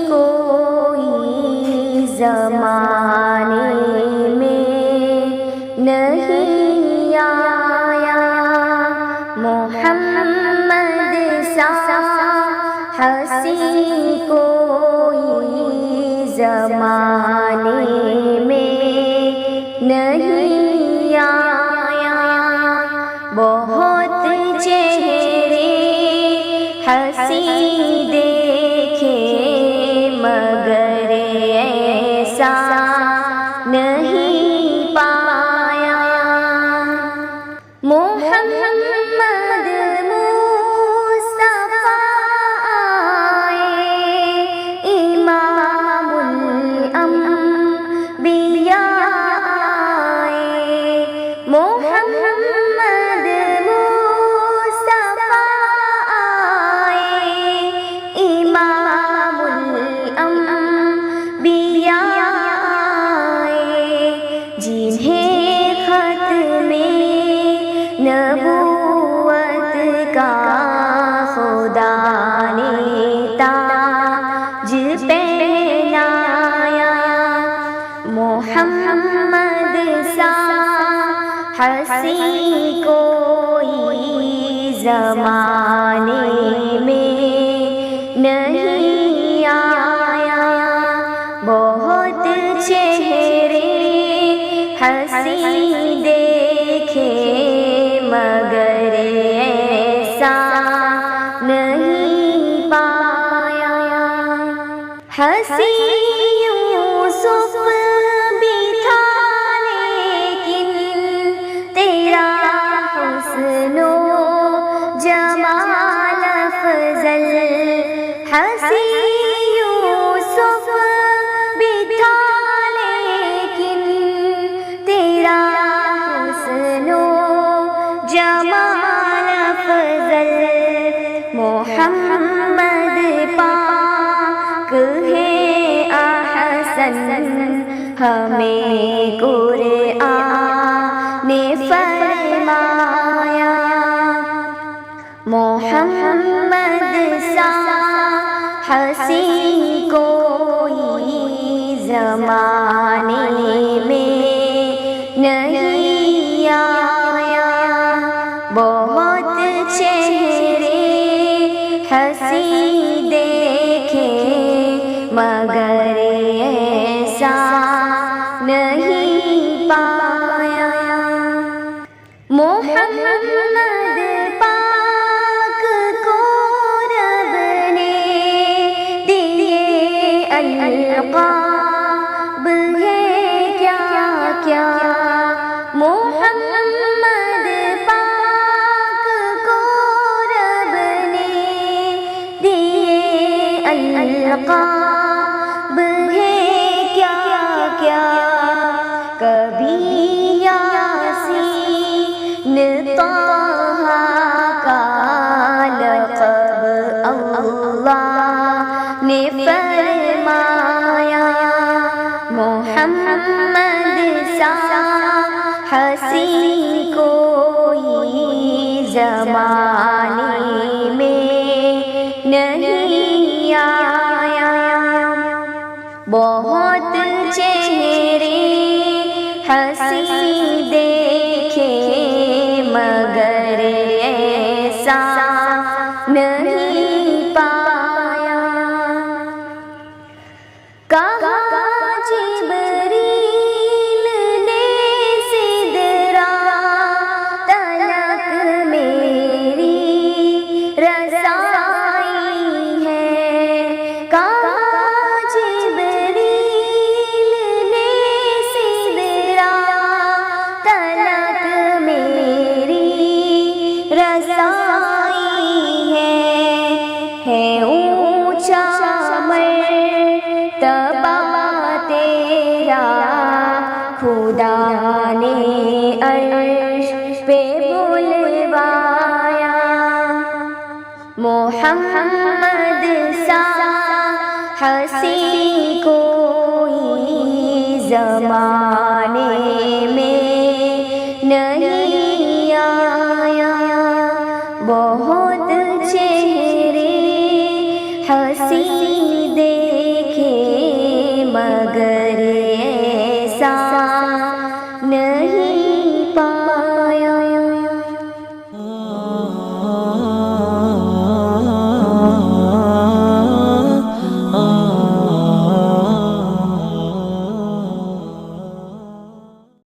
کوئی زمانے میں نہیں آیا، محمد سا حسین کوئی زمانے میں نہیں آیا، بہت چہرے حسین دیکھے مگر ایسا نہیں پایا، محمد مصطفیٰ آئے امام الانبیاء آئے، محمد مصطفیٰ آئے امام الانبیاء آئے، جنہیں ختم نبوت کا خدا نے تاج پہنایا، محمد سا حسین کوئی زمانے میں نہیں آیا، بہت چہرے حسین دیکھے مگر ایسا نہیں پایا، حسین یوسف بھی تھا لیکن تیرا حسن و جمال افضل، حسین یوسف بھی تھا لیکن تیرا حسن و جمال افضل، محمد پاک ہے احسن، ہمیں قرآن نے فرمایا، محمد سا حسین کوئی زمانے میں نہیں آیا، بہت چہرے حسین دیکھے مگر ایسا نہیں پایا، محمد پاک کو رب نے دیے القاب ہے کیا کیا، محمد پاک کو رب نے دیے القاب ہے کیا کیا، کبھی یاسین طہ کا لقب اللہ نے فرمایا، محمد سا حسین کوئی زمانے میں نہیں آیا، بہت چہرے حسین دیکھے مگر ایسا نہیں پایا، کہا جبریل نے سدرا تلک میری رسائی ہے، کہا جبریل نے سدرا تلک میری رسائی ہے اونچا مرتبہ تیرا، خدا نے عرش پہ بلوایا، محمد سا حسین کوئی زمانے میں نہیں آیا، بہت چہرے حسین مگر